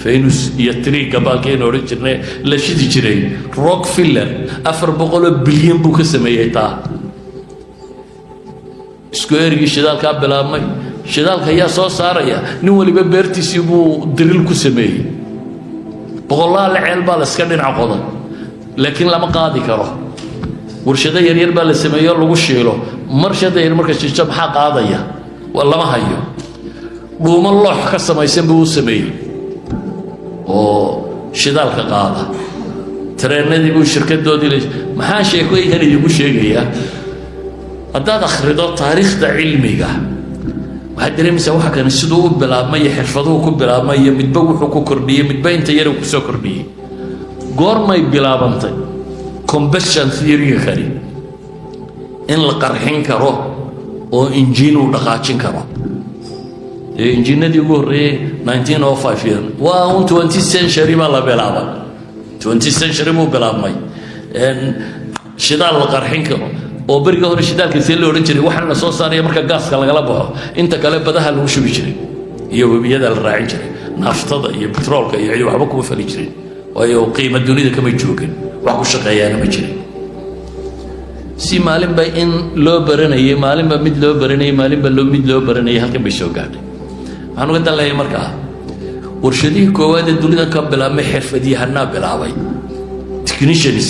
faynus iyo triga baalkay nooran jirnay la shidi jiray Rockefeller 400 bilyan buu ka sameeyay taa iskuweerigii shidaalka bilaabmay shidaalka ayaa soo saaraya nin waliba beertiisii buu drill ku sameeyay boqolaal ceel baa la iska dhinac qodan laakiin lama qaadi karo warshado yar yar baa la sameeyo lagu shiilo marshada yar marka shiisho maxaa qaadaya waa lama hayo dhuumo loox ka samaysan buu sameeyay oo shidaalka qaada tareenadii buu shirkadoodii maxaa sheekooyinkan idigu sheegaya haddaad akhrido taariikhda cilmiga waxaad dareemaysaa waxa kan siduu u bilaabmay xirfaduhu ku bilaabmay midba wuxuu ku kordhiyay midba inta yar ku soo kordhiyay goormay bilaabantay combustion theory kari in la qarxin karo oo injiin uu dhaqaajin karo injiinadii ugu horreeyay 1905 waa 20th century baa la bilaabay 20th century buu bilaabmay shidaal la qarxin karo oo bariga hore shidaalka si loo oran jiray waxaan la soo saaray marka gaaska lagala baxo inta kale badaha lagu shubi jiray iyo wabiyada la raacin jiray naftada iyo petroolka iyo waxba kuma fali jirin waayo qiimo dunida kama joogin wax ku shaqeeyana ma jirin si maalinba in loo baranayay maalinba mid loo baranayay maalinba mid loo baranayay halkan bay soo gaadhay waxaan uga dalay markaa warshadihii koowaad ee dunida ka bilaabmay xirfadyahanaa bilaabay technicians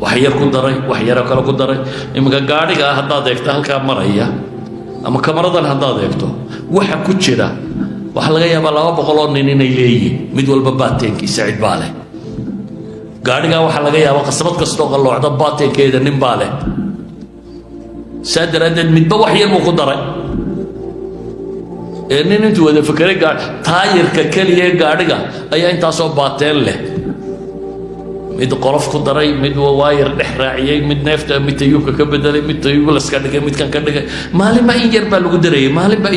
wax yar ku daray wax yar kale ku daray iminka gaadhiga haddaad eegto halkaa maraya ama kamaradan haddaad eegto waxa ku jira waxa laga yaabaa 200 oo nin inay leeyihiin mid walba baateenkiisa cid baa leh gaadhiga waxa laga yaabaa qasabad kastoo qalloocda baateenkeeda nin baa leh saadaradeed midba wax yar buu ku daray nin intuu wada fikray taayirka kaliya gaadhiga ayaa intaasoo baateen leh mid qolof ku daray mid waayar dhex raaciyay mid neefta mid tayuubka ka bedelay mid tayuub la iska dhigay mid kan ka dhigay maalinba in yar baa lagu darayay maalinba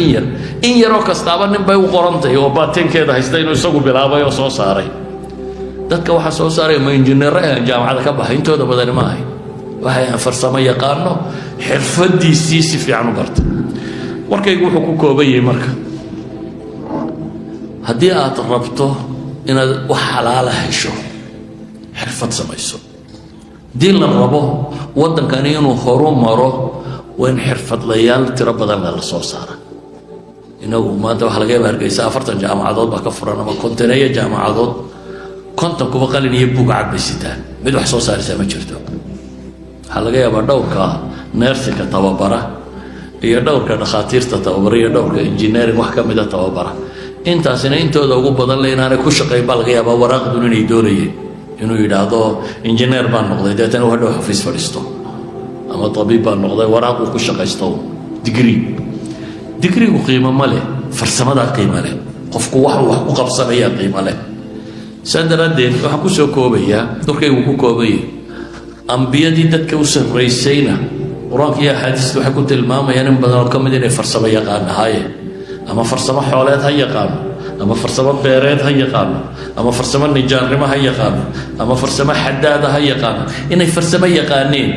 in yar oo kastaaba nin bay u qorantay oo baateenkeeda haysta inuu isagu bilaabay oo soo saaray dadka waxa soo saaray ma injineer jaamacada ka baxay intooda badan ma ahay waxay farsamo yaqaano xirfadiisii si fiican u bartay warkaygu wuxuu ku kooban yahay marka haddii aad rabto inaad wax xalaala hesho xirfad samayso dii la rabo waddankani inuu horu maro waa in xirfadlayaal tiro badan la soo saara inagu maanta waxa laga yaabaa Hargeysa 40 jaamacadood baa ka furan ama 50 jaamacadood 50 kuwa qalin iyo buug cad bay sitaan mid wax soo saaraysa ma jirto waxa laga yaabaa dhowrka neersinka tababara iyo dhowrka dhakhaatiirta tababara iyo dhowrka engineering wax ka mid ah tababara intaasina intooda ugu badan leenaanay ku shaqeyn baa laga yaabaa waraaqdu inay doonayeen inuu yiraahdo engineer baan noqday deetana waxa uu xafiis fadhiisto ama tabiib baan noqday waraaq uu ku shaqeysto degree ku qiimo ma leh farsamada qiimo leh qofku wax ku qabsanaya qiimo leh sadaradeed waxa ku soo koobaya dadkaygu ku koobay ambiyadii dadka u sarreysayna quraanka iyo xadiistu waxa ku tilmaamayaan in badan oo kamid inay farsamo yaqaan ahaayeen ama farsamo xoolaad ha yaqaan ama farsamo beereed ha yaqaan ama farsamo nijaarnimo ha yaqaan ama farsamo xadaad ha yaqaan inay farsamo yaqaaneen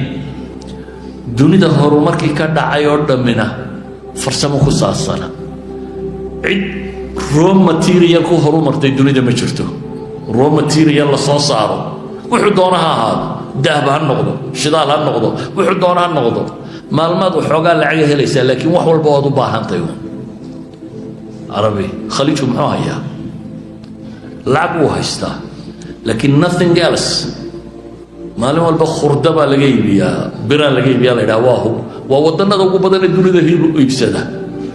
dunida horumarkii ka dhacay oo dhamina farsamo ku saabsan cid raw material ku horumartay dunida ma jirto raw material la soo saaro wuxuu doonaha ahaado dahab ha noqdo shidaal ha noqdo wuxuu doonaa ha noqdo maalmaad waxoogaa lacag helaysaa laakiin wax walba waad u baahantahay عربي خليجه محايا لعبوا هيستا لكن nothing else ما لهم البخور دبا لجيبيا برا لجيبيا لا واهو ووطننا ذو بدل الدنيا هي يبسده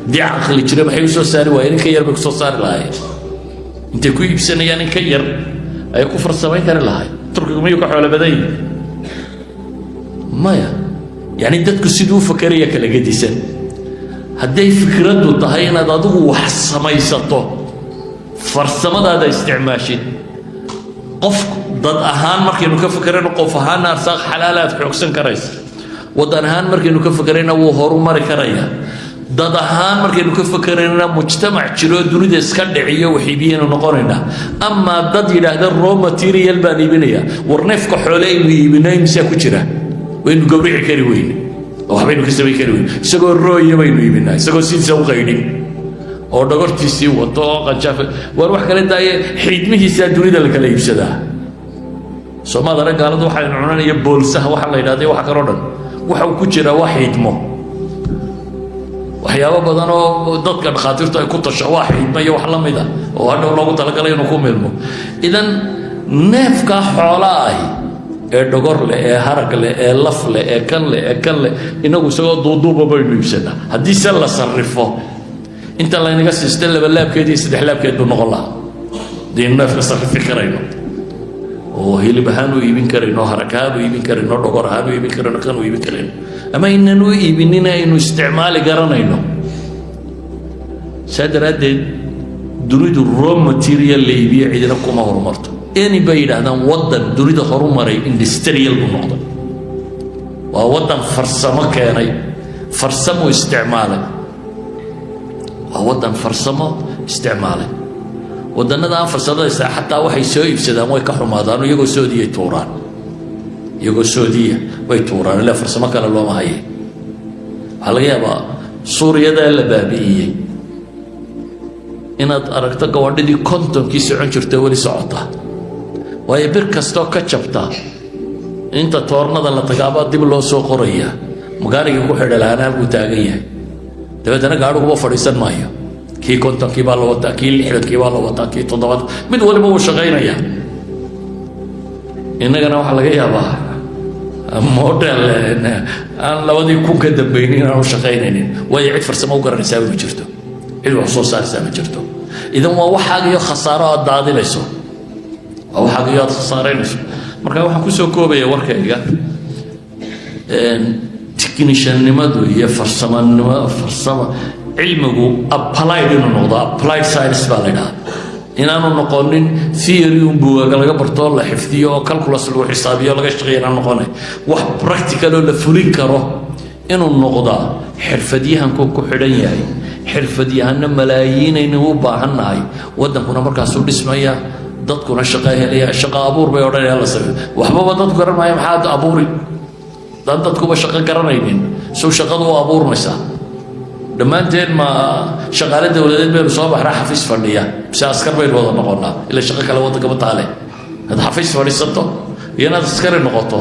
دي عقل يجري ما حيوسو ساري وين كير بكسو صار لاي انت كوي يبسنا يعني كير اي كفر السماء كان لاي ترك ما يوقع على بدي ما يعني دتك سيدو فكريه كلا جديسن hadday fikradu tahay inaad adigu wax samaysato farsamadaada isticmaashid qof dad ahaan markaynu ka fikirayno qof ahaan arsaaq xalaalaad xoogsan karaysa wadan ahaan markaynu ka fikirayno wuu horumari karaya dad ahaan markaynu ka fikirayno mujtamac jiro dunida iska dhiciyo wax iibiyaynu noqonaynaa ama dad yidhaahda raw material baan iibinaya war neefka xoole aynu iibinay mise ku jira waynu gowrici kari weyne waxbaynu ka sameyn kari weyn isagoo rooya baynu iibinaa isagoo sidiisa u qaydhin oo dhagortiisii wato oo qanjaaf war wax kale daaye xiidmihiisa dunida la kala iibsadaa Soomaalida gaaladu waxay cunanaya boolsaha waxa la yiraahdo waxa kale oo dhan waxa uu ku jira wax xiidmo waxyaabo badan oo dadka dhaqaatiirtu ay ku tasho wax xiidmo iyo wax la mid ah oo hadhow loogu talagalay inuu ku milmo idan neefka xoolaha ee dhogor leh ee harag leh ee laf leh ee kan leh inagu isagoo duuduuba baynu iibsanaa haddii se la sarrifo inta laynaga siistay laba laabkeed iyo saddex laabkeed buu noqon lahaa dee neefka sarrifi karayno oo hilib ahaan u iibin karayno harag ahaan u iibin karayno dhogor ahaan u iibin karayno kan u iibin karayno ama inaan u iibinin aynu isticmaali garanayno saa daraaddeed dunidu raw material la iibiyo cidina kuma horumarto إني بعيد هذا وطن دريد خرومري إندستريال بالنقطة ووطن فرسمة كاني فرسمه استعماله ووطن فرسمه استعماله وطن هذا فرسمه حتى واحد يسوي بسده ما يكحرم هذا إنه يجوا سعودية توران iyagoo soodiya way tuuraan ilaa farsamo kale looma hayay waxaa laga yaabaa suuriyadaa la baabi'iyey inaad aragto gabadhidii kontonkii socon jirta weli socota waayo bir kastoo ka jabta inta toornada la tagaabaa dib loo soo qoraya magaarigii ku xidha lahaana halkuu taagan yahay dabeetana gaadhiguba fadhiisan maayo kii kontonkii baa la wataa kii lixdankii baa la wataa kii toddobaad mid waliba wuu shaqaynayaa innagana waxaa laga yaabaa model aan labadii kun ka dambaynin aan u shaqaynaynin waayo cid farsamo u garanaysaa ma jirto cid wax soo saaraysaa ma jirto idan waa waxaagiyo khasaaro aad daadinayso waa waxaagiyo aad khasaaraynayso marka waxaan kusoo koobaya warkayga techniciannimadu iyo farsamo cilmigu applied inuu noqdo applied science baa la yidhaha inaanu noqonin theory un buugaga laga barto la xifdiyo oo calculus lagu xisaabiyo laga shaqeeyo inaan noqonay wax practical oo la fulin karo inuu noqdaa xirfadyahanku ku xidhan yahay xirfadyahana malaayiinaynu u baahannahay waddankuna markaasuu dhismaya dadkuna shaqo helaya shaqo abuur bay odhanayaan la sameeyo waxbaba dadku garan maayo maxaad abuuri dad dadkuba shaqo garanaynin soo shaqadu u abuurmaysaa dhammaanteen ma shaqaale dowladeed baynu soo baxnaa xafiis fadhiya mise askar baynu wada noqonnaa ila shaqo kale waddankama taale had xafiis fadhiisato iyo inaad askari noqoto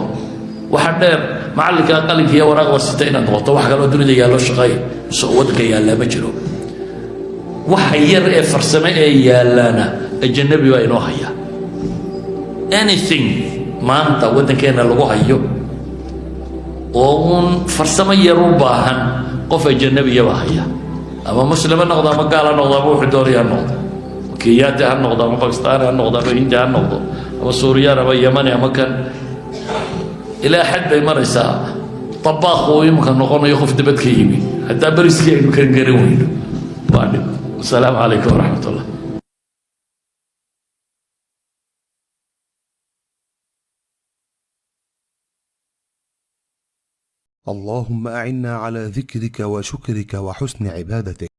waxa dheer macallinka qalinka iyo waraaq warsita inaad noqoto wax kaloo dunida yaallo shaqeey waddanka yaallaa ma jiro waxa yar ee farsame ee yaalaana ajanabi baa inoo haya anything maanta waddankeenna lagu hayo oo uun farsamo yar u baahan qof ajanabiya baa haya ama muslim ha noqdo ama gaal ha noqdo ama wuxuu doonaya ha noqdo kiyaati ha noqdo ama bakistaani ha noqdo ama hindi ha noqdo ama suuriyaan ama yamani ama kan ilaa xad bay maraysaa طباخ ويمكن نقول يخف دبت كيمي حتى بريسكي يمكن قروين السلام عليكم ورحمة الله.
اللهم أعنا على ذكرك وشكرك وحسن عبادتك.